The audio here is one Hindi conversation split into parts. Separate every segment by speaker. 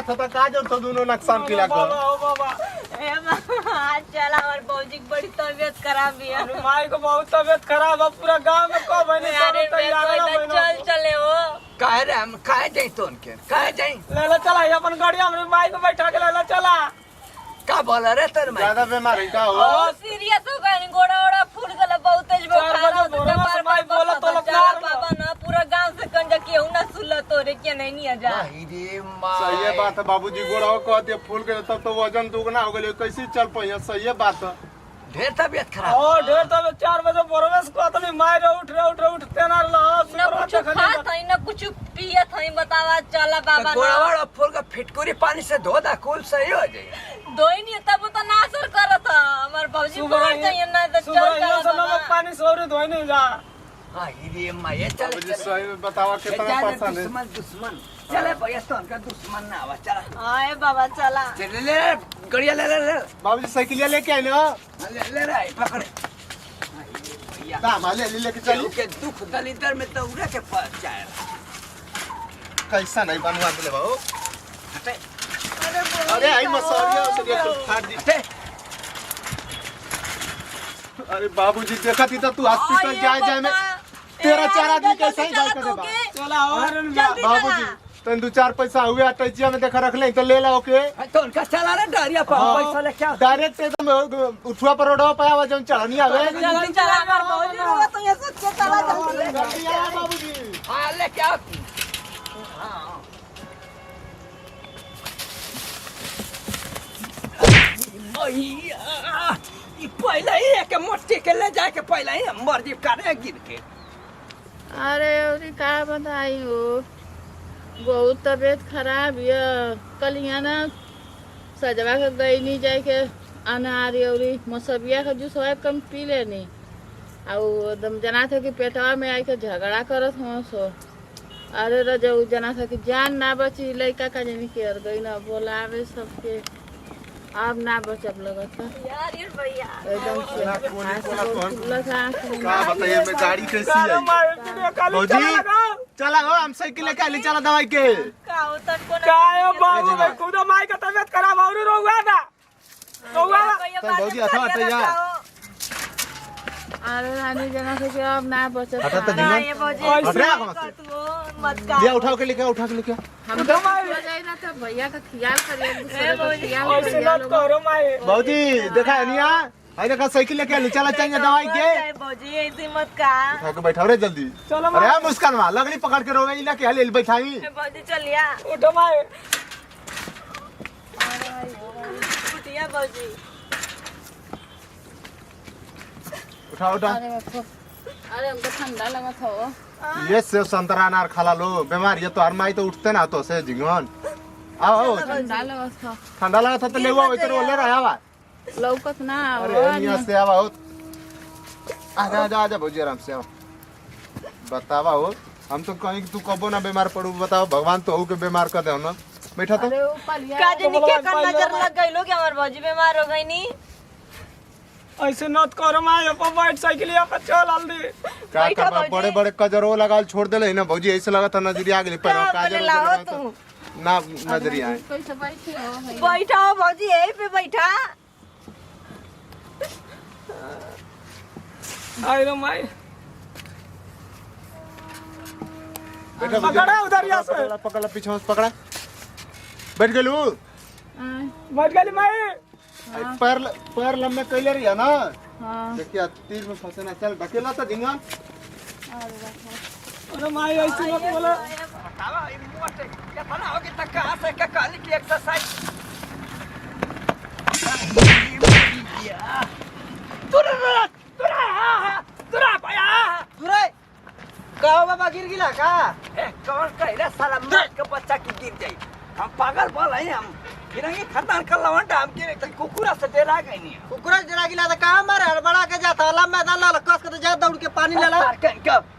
Speaker 1: बात होता का जो तो दोनों नुकसान किला कर
Speaker 2: बाबा
Speaker 3: आज चला हमार भौजी की बड़ी तबीयत खराब है।
Speaker 2: अरे माई को बहुत तबीयत खराब है, पूरा गांव में को बने
Speaker 3: अरे चल चले हो
Speaker 4: काहे रे हम काहे जाई तो उनके काहे जाई
Speaker 2: ले ले चला अपन गाड़ी हमरे माई को बैठा के ले ले चला।
Speaker 4: का बोला रे तेरे में
Speaker 1: ज्यादा बीमार है का हो
Speaker 3: ओ सीरियस हो गए गोड़ा ओड़ा फूट गला बहुत तेज बुखार हो
Speaker 2: बोला ना माई बोला तो
Speaker 3: बाबा ना पूरा गांव से कंजा केहू ना सुनला तोरे के नहीं जा।
Speaker 4: नहीं रे माँ
Speaker 1: सही है बात है बाबूजी गोड़ा कहते फूल के तब तो वजन दुगना हो गेल कैसे चल पाइए सही है बात है
Speaker 4: ढेर तबीयत खराब
Speaker 2: ओ ढेर तबीयत 4 बजे परवेश को तनी माई रे उठते ना ला
Speaker 3: ना कुछ खात है ना कुछ पियत है बतावा चला बाबा
Speaker 4: गोड़ा
Speaker 3: ना
Speaker 4: वाला फूल का फिटकुरी पानी से धो दा कुल सही हो जाए
Speaker 3: दोई नहीं तब तो ना असर करत हमार भौजी मर जाइए ना तो चल
Speaker 2: सुबह से
Speaker 3: चला
Speaker 2: नमक पानी सोरे धोई नहीं जा।
Speaker 4: हां रे माँ ये चल
Speaker 1: बाबूजी सही में बतावा कितना परेशान है
Speaker 4: दुश्मन चले भैया तो उनका दुश्मन ना आवा चला
Speaker 3: आए बाबा चला
Speaker 4: चल ले गड़िया ले
Speaker 1: बाबूजी साइकिल लेके आए ना
Speaker 4: ले रे पकड़
Speaker 1: दाम ले लेके चली
Speaker 4: के दुख दलिदर में तो उड़ा के पहुंच जाए
Speaker 1: कैसा नहीं बनवा दे बाबू
Speaker 4: हटे
Speaker 1: अरे आई मसौरिया से फाड़ दी
Speaker 4: हटे
Speaker 1: अरे बाबूजी देखा थी तो तू हॉस्पिटल जाए में तेरा 4 आदमी कैसे ही जाए करे बा
Speaker 2: चला और
Speaker 1: बाबूजी तन 2-4 पैसा हुए टचिया में देखा रख ले तो ले ला ओके
Speaker 4: तो उनका चला रे डरिया पर पैसा ले क्या
Speaker 1: डायरेक्ट एकदम उठवा पर रोडवा पे आवा जौन चढ़नी आवे
Speaker 3: चला हमार भौजी रोवा तो ये सोच के चला जल्दी
Speaker 1: जल्दी आ बाबूजी
Speaker 4: हां ले क्या पहले ही एक मोटी के ले जाके पहले ही मर्जी करे गिर के
Speaker 5: अरे अरे का बताई हो बहुत तबीयत खराब है कल यहाँ ना सजवा के गई नहीं जाए के अनार और मौसबिया का जूस है कम पी लेनी और एकदम जना था कि पेटवा में आई के झगड़ा करत हो सो अरे रजऊ जना था कि जान ना बची लड़का का जनी केयर गई ना बोलावे सबके अब ना बचब लगत
Speaker 3: यार ये भैया
Speaker 5: एकदम से
Speaker 1: का बताइए मैं गाड़ी कैसी है बाबूजी चला हो हम साइकिल लेके आली चला दवाई के
Speaker 3: का होता कोना
Speaker 2: काय बाबू भाई खुद माई का तबीयत खराब और रोगा ना रोगा
Speaker 1: बाबूजी हटो हटो यार
Speaker 5: अरे रानी जना से कि अब ना बचब
Speaker 1: हटा तो
Speaker 3: ना
Speaker 1: नहीं
Speaker 3: ये भौजी
Speaker 1: हट रहा कहां से
Speaker 3: तू मत का
Speaker 1: लिया उठा के लेके उठा के लेके
Speaker 5: हम तो हो जाए ना तो भैया का ख्याल करिए एक दूसरे का ख्याल
Speaker 2: ऐसे
Speaker 5: करिए
Speaker 2: मत करो माई
Speaker 1: बाबूजी देखा है निया आई देखा साइकिल लेके आली चला चाहिए दवाई के
Speaker 3: भौजी ऐसे मत का
Speaker 1: उठा के बैठा रे जल्दी
Speaker 2: चलो
Speaker 1: अरे मुस्कान मा लगनी पकड़ के रोवे इला के ले बैठाई
Speaker 3: भौजी चलिया
Speaker 2: उठो माई
Speaker 3: उठिया भौजी
Speaker 1: उठा उठा
Speaker 5: अरे हमको ठंडा लगा था वो
Speaker 1: ये सेब संतरा अनार खाला लो बीमार ये तो हर माई तो उठते ना तो से जिंगन आओ आओ
Speaker 5: ठंडा लगा था
Speaker 1: ठंडा लगा था तो ले वो इधर ले रहा आवा
Speaker 5: लौकत ना
Speaker 1: अरे यहाँ से आवा हो आजा आजा आजा भौजी आराम से आओ बतावा हो हम तो कहीं तू कबो ना बीमार पड़ू बताओ भगवान तो हो के बीमार कर दे ना बैठा तो
Speaker 5: अरे वो पलिया
Speaker 3: काजे निके का नजर लग गई लो कि हमार भौजी बीमार हो गई नी
Speaker 2: ऐसे मत करो माई अपन बैठ साइकिल पर चल जल्दी
Speaker 1: क्या कर बड़े बड़े कजरो लगाल छोड़ देले ना भौजी ऐसे लगा था नजरिया आ गई पर काजर
Speaker 3: लाओ तू
Speaker 1: ना नजरिया आए
Speaker 5: कैसे बैठे हो भैया
Speaker 3: बैठा हो भौजी यही पे बैठा
Speaker 2: आई रे माई
Speaker 1: बैठा
Speaker 2: पकड़ा उधर यहाँ से
Speaker 1: पकड़ा पीछे से पकड़ा बैठ गेलू
Speaker 2: बैठ गई माई
Speaker 1: पैर पैर लम्बे कैले रही है ना
Speaker 5: हाँ
Speaker 1: देखिए तीर में फंसे ना चल ढकेला तो झिंगा
Speaker 2: अरे माई ऐसे मत बोलो
Speaker 4: बतावा ई मोटे ये बना होगी त कहां से का काली की एक्सरसाइज तुरा भैया
Speaker 2: तुरे कहो बाबा गिर गिला का
Speaker 4: ए कौन कहला साला मार के बच्चा की गिर जाई हम पागल बोल है हम फिरंगी खरदार कर लवंडा हम के त कुकुरा से डेरा गई नहीं
Speaker 2: कुकुरा जरा गिला त कहां मारे हड़बड़ा के जाता ला मैदान ला कस के जा दौड़ के पानी ले ला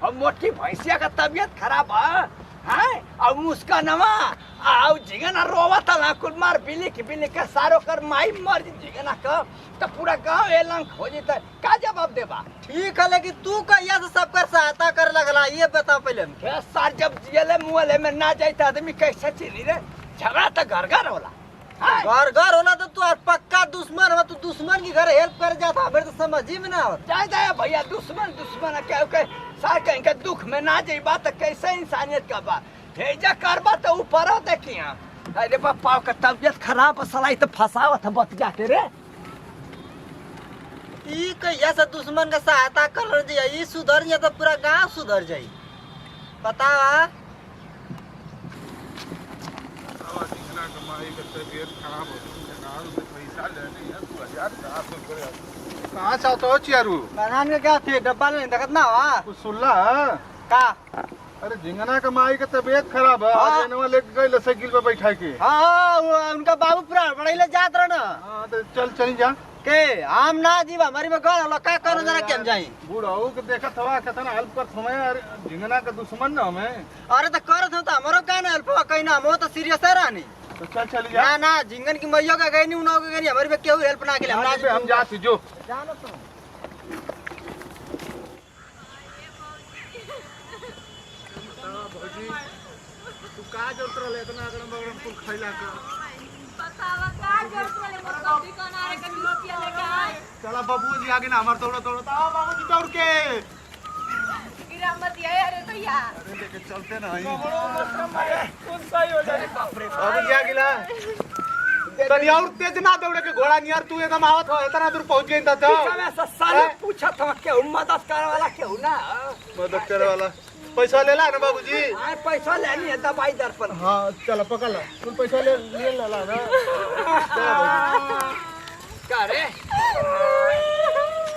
Speaker 4: हम मोटी भैंसिया का तबीयत खराब है हैं अब मुस्कानवा आउ जिगना रोवता ना कुल मार बिली के सारो कर माई मर जिगना का त पूरा गांव एलंग हो जेता का जवाब देबा
Speaker 2: ठीक है लेकिन तू कहिया से सबकर सहायता कर लगला ये बता पहले
Speaker 4: के सार जब जेले मुहले में ना जाता आदमी कैसे चिनी रे झगड़ा तो घर घर होला। हाँ?
Speaker 6: घर घर होला तो तू पक्का दुश्मन हो, तू दुश्मन की घर हेल्प कर जाता मेरे तो समझ ही में ना आवत।
Speaker 4: जाए जाए भैया दुश्मन दुश्मन है क्या के सार कहीं के दुख में ना जाई बात कैसे इंसानियत का बात भेजा करबा तो ऊपर देखिए। अरे पापा का तबियत खराब सलाई तो फसावत है बत जाते रे।
Speaker 6: ई कहिया से दुश्मन का सहायता कर दिया, ई सुधर जाए तो पूरा गांव सुधर जाई। बतावा
Speaker 1: कहाँ चाहते हो चियारू?
Speaker 6: बनान के क्या थे डब्बा में देखत ना हुआ
Speaker 1: कुछ सुनला है?
Speaker 6: का?
Speaker 1: अरे झिंगना का माई का तबीयत खराब है,
Speaker 6: हाँ।
Speaker 1: आज इनवा लेके गए साइकिल पे बैठा के।
Speaker 6: हाँ उनका बाबू पूरा बड़ाइले जात रहा ना।
Speaker 1: हाँ तो चल चली जा।
Speaker 6: के हम ना जीवा हमारी में कौन होला का करो जरा के हम जाई।
Speaker 1: बूढ़ाऊ के देखत हवा कितना हेल्प करत हमें। अरे झिंगना का दुश्मन ना हमें।
Speaker 6: अरे तो करत हो तो हमरो का ना हेल्प कहीं ना हम तो सीरियस है रानी।
Speaker 1: तो चल चली जा।
Speaker 6: ना ना झिंगन की मैया का गई नहीं उनाव के गई हमारी में केहू हेल्प ना के
Speaker 1: हम जाती जो।
Speaker 6: जानो तो
Speaker 1: तू का जरूरत रहले इतना अगड़म बगड़म कुल खइला का?
Speaker 3: बतावा का जरूरत वाले मतलब दुकान आ के रोटियां लेके आए।
Speaker 1: चला बाबूजी आगे ना हमार दौड़ा दौड़ा आओ बाबूजी दौड़ के।
Speaker 3: गिरा मत ये अरे भैया
Speaker 1: अरे लेके चलते ना ही।
Speaker 2: कौन सही हो जाए
Speaker 1: बाबूजी आ गिला। तनी और तेज ना दौड़े के घोड़ा नियर तू एकदम आवत हो इतना दूर पहुंच गई त जाओ।
Speaker 4: ऐसा साले पूछा था के मदद करे वाला केहू ना।
Speaker 1: मदद करे वाला पैसा लेला ना बाबूजी?
Speaker 4: हाँ पैसा लेनी है दवाई दर पर।
Speaker 1: हाँ चल पकड़ ला तू पैसा ले ला ना।
Speaker 4: क्या रे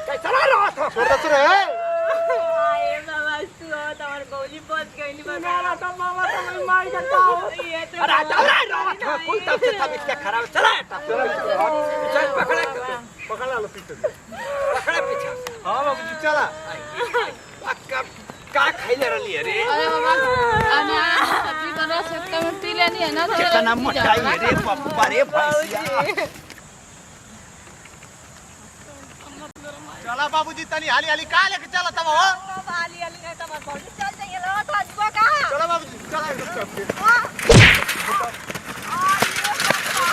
Speaker 4: कैसा रहा था?
Speaker 1: छोड़ दे रे।
Speaker 3: आए बाबा तू तुम्हारे बौली पहुंच गई नहीं बता
Speaker 2: तो मामा तो माई का का हो
Speaker 3: ये तो
Speaker 4: अरे रहा था कुल तब से तबीयत क्या खराब चला चल पकड़े
Speaker 1: पकड़ ला पीछे।
Speaker 4: पकड़े पीछे।
Speaker 1: हाँ बाबूजी चला।
Speaker 4: का खाइले रहली रे?
Speaker 5: अरे बाबा अनार सब्जी का रस एकदम में पी लेनी है ना थोड़ा
Speaker 4: कितना मोटाई है रे बाबा रे भैंसिया।
Speaker 1: चला बाबूजी तनी हाली हाली का लेके चला तब हो।
Speaker 3: बाबा आली आली नहीं तो मत बोल चल जाइए लो तो अजबा का
Speaker 1: चला बाबूजी चला एकदम चल।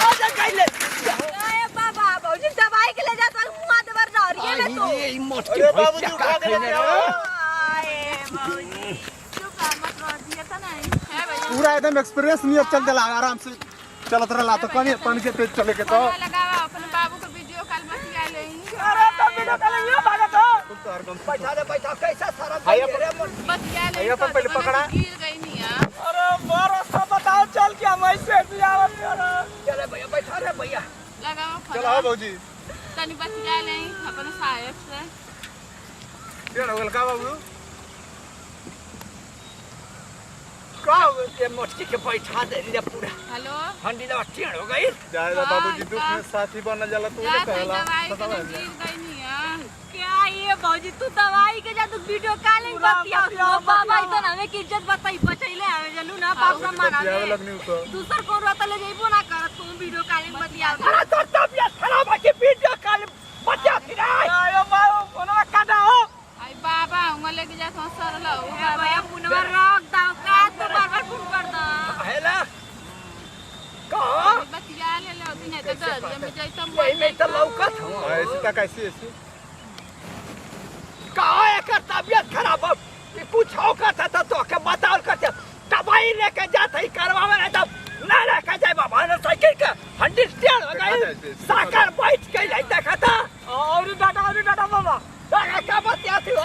Speaker 4: आ जा खाइले।
Speaker 3: अरे बाबा बौजी दवाई के ले जाता मुंह दे भर रही है ले तो
Speaker 4: ये मोटकी
Speaker 1: अरे बाबूजी
Speaker 4: भैंसिया
Speaker 1: उठा
Speaker 4: का
Speaker 1: के लेके
Speaker 4: खाइले
Speaker 1: आओ।
Speaker 3: आए बौजी
Speaker 5: चुप रह मत रह दिया था नहीं है भैया
Speaker 1: पूरा एकदम एक्सपीरियंस नहीं चल चला आराम से चलत रहा तो कनी पानी के तेज चले के तो।
Speaker 5: पता लगावा अपने बाबू को वीडियो कॉल बतिया लेंगे
Speaker 2: अरे तब भी तो ये भागा तो
Speaker 4: पैसा दे पैसा कैसा सारा
Speaker 1: भैया,
Speaker 4: दे रे मोटकी।
Speaker 5: बतिया लेंगे
Speaker 1: भैया, अपन पहले पकड़ा।
Speaker 5: गिर गई नहीं है
Speaker 2: अरे बारो सब बताओ चल के हम ऐसे भी आवत अरे
Speaker 4: चले भैया बैठा रे भैया।
Speaker 5: लगावा
Speaker 1: चला
Speaker 5: फोन
Speaker 1: बाबूजी।
Speaker 5: तनी बतिया लेंगे अपने साहब से
Speaker 1: ये हो का बाबू?
Speaker 4: का ये मोटकी के बैठा दे रे पूरा
Speaker 5: हेलो
Speaker 4: हंडी लवा टेढ़ हो गई।
Speaker 1: जाएगा बाबूजी दुख में साथी बनल जाला तू
Speaker 5: जा
Speaker 1: ने
Speaker 5: सही
Speaker 1: कहला।
Speaker 5: दवाई के
Speaker 1: बतावा
Speaker 5: लिए गिर गई नहीं है
Speaker 3: क्या ये बौजी तू दवाई के जा तू वीडियो कॉलिंग बतिया बाबा इतना हमें की इज्जत बताई बचैले हमें जलू ना पाप सम्मान
Speaker 1: बतियावे
Speaker 3: हमें
Speaker 1: लगनी तो।
Speaker 3: दूसर को रोता ले जइबो ना कर तू वीडियो कॉलिंग बतिया
Speaker 4: अरे तो तबियत खराब है कि वीडियो कॉल बच्चा फिर
Speaker 2: आयो बाबू फोनवा काटा हो
Speaker 5: आई बाबा उंगल लेके जा तो सरल हो
Speaker 3: ए भैया पुनवा रख दाओ का तू बार-बार फोन कर दा
Speaker 4: हेला कहां
Speaker 5: बतिया ले लो दिन है तो दर में जाई तो
Speaker 4: यही में तो लौकत हूं।
Speaker 1: ऐसी तक ऐसी
Speaker 4: कहां एक तबियत खराब है कि कुछ औकत है तो के बताओ करते दवाई लेके जात ही करवावे नहीं तो ना लेके जाए बाबा ने साइकिल के हंडी टेढ़ हो गई साकर बैठ के ले देखा था
Speaker 2: और डाटा बाबा
Speaker 4: अरे क्या बतिया थी हो?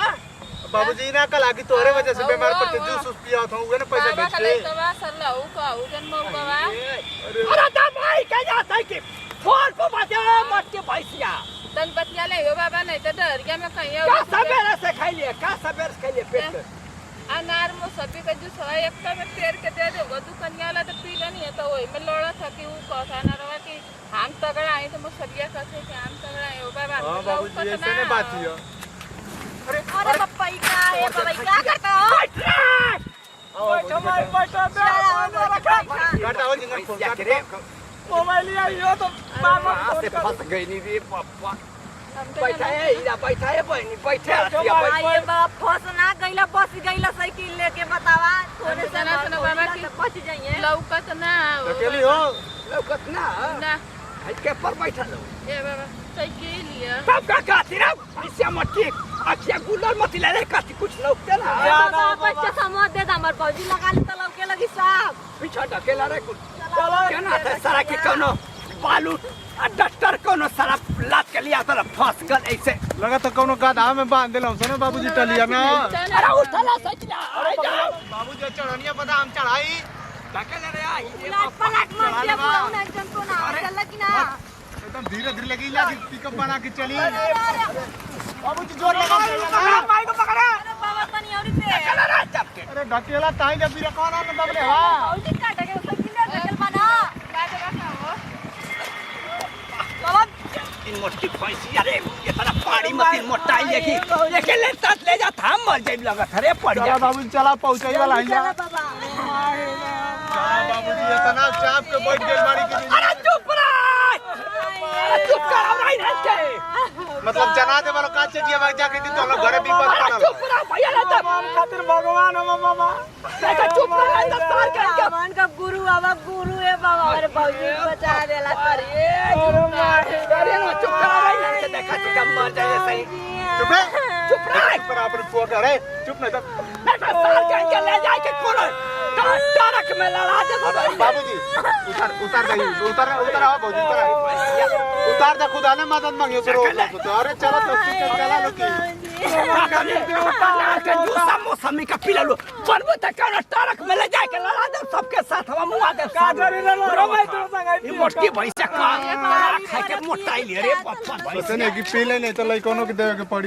Speaker 1: बाबूजी ना कल आगे तोरे वजह से बीमार पड़ते जूस उस पिया था उगे ना पैसा
Speaker 5: बाबा
Speaker 1: बेच
Speaker 5: खले
Speaker 1: के।
Speaker 5: तो बा सरल हो का हो जन मो बाबा
Speaker 4: अरे दवाई के जात है कि फोन पे बजा मत के भैंसिया
Speaker 5: तन बतिया ले हो बाबा नहीं तो डरिया में कहीं
Speaker 4: का सवेरे से खाइए का सवेरे से खाइए पेट में
Speaker 5: अनार मो सभी का जूस है एक में पेड़ के दे देगो दुकनिया वाला तो पी लेनी है तो वही में लोड़ा था कि वो कहता ना रहा कि हम तगड़ा आए तो मो सबिया कहते कि हम तगड़ा आए हो बाबा
Speaker 1: हां बाबूजी ऐसे नहीं बात ही है।
Speaker 3: अरे पप्पा का है बाबा क्या करता हो
Speaker 2: बैठो माई बैठो दे रखा
Speaker 1: काटा हो जिंगन फोन
Speaker 4: क्या
Speaker 1: काट
Speaker 4: करे
Speaker 2: मोबाइल लिया यो तो बाबा
Speaker 4: से
Speaker 2: फोन कर
Speaker 4: फंस गई नी रे पापा बैठा है इरा बैठा है बहनी बैठे हसिया
Speaker 3: आई बाबा फंस ना गइला बस गइला साइकिल लेके बतावा थोड़े से
Speaker 5: जना सुनो बाबा की
Speaker 3: पहुंच जाइए
Speaker 5: लौकत ना हो।
Speaker 1: अकेली हो
Speaker 4: लौकत ना
Speaker 5: ना
Speaker 4: के पर बैठा लो
Speaker 5: ए बाबा साइकिल लिया
Speaker 4: सब का काती ना ऐसे मत ठीक अखिया गुलर मत ले रे काती कुछ लौकते ना
Speaker 3: बाबा बच्चा समझ दे हमर फौजी लगा ले त लौके लगी साहब
Speaker 4: पीछा ढकेला रे कुछ क्या ना था सारा के कोनो बालू आ डॉक्टर कोनो सारा लात के लिया तो फंस गल ऐसे
Speaker 1: लगा तो कोनो गाधा में बांध देलौ सने बाबूजी टलिया में
Speaker 4: अरे उठला सचला आ जा
Speaker 1: बाबूजी चढ़निया बादाम चढ़ाई
Speaker 4: ढकेला रे आई
Speaker 3: उलट पलट मार दिया पूरा एकदम तो ना चल कि ना
Speaker 1: एकदम धीरे धीरे लगी ला पिकअप बना के चली बाबूजी जोर लगा
Speaker 2: माई को पकड़ा
Speaker 3: अरे बाबा तनी औरी पे
Speaker 4: ढकेला रे चपके
Speaker 1: अरे ढकेला ताई जब भी रखवाना न बबले हां
Speaker 3: फौजी काट के साइकिल ले चल बना
Speaker 4: इन मोटी फंसी अरे ये सारा पानी मत मोटाई लेके लेके ले साथ ले जा थाम मर जाई लगा अरे पड़
Speaker 1: चला
Speaker 4: जा
Speaker 1: बाबूजी चला पहुंचाई वाला है
Speaker 3: चला बाबा
Speaker 1: चला बाबूजी इतना चाप के बैठ गेल बाड़ी की
Speaker 4: अरे चुप रह अरे चुप कर और आई नहीं के
Speaker 1: मतलब जना दे वाला काचे दिया बाग जाके दी तो लोग घरे भी बंद
Speaker 4: अरे
Speaker 1: पड़ल
Speaker 4: चुप रह भैया ना तब
Speaker 2: खातिर भगवान हो बाबा
Speaker 4: बेटा चुप रह नहीं तो सार कर के
Speaker 3: भगवान का गुरु बाबा गुरु है बाबा अरे फौजी बचा देला
Speaker 4: अरे अरे ना चुप कर रही नहीं के देखा तू कब मर जाए सही
Speaker 1: चुप है
Speaker 4: चुप रह
Speaker 1: पर अपन फोट अरे चुप नहीं तो
Speaker 4: बेटा सार कर के ले जाए के कोनो ट्रक में लड़ा दे
Speaker 1: बाबूजी उतार दे उतार आओ बाबूजी उतार दे खुदा ने मदद मांगियो तो अरे चलो तो चला लो की
Speaker 4: जूसा मौसमी का पिला लो बनबो त कोनो ट्रक में ले जाए के लड़ा दे सबके साथ हम मुआ दे
Speaker 2: का जरी ले लो भाई तो संग
Speaker 4: ये मोटी भैंसा का खाए के मोटाई ले रे पप्पा
Speaker 1: पता नहीं कि पी ले नहीं तो लई कोनो के देवे के पड़ी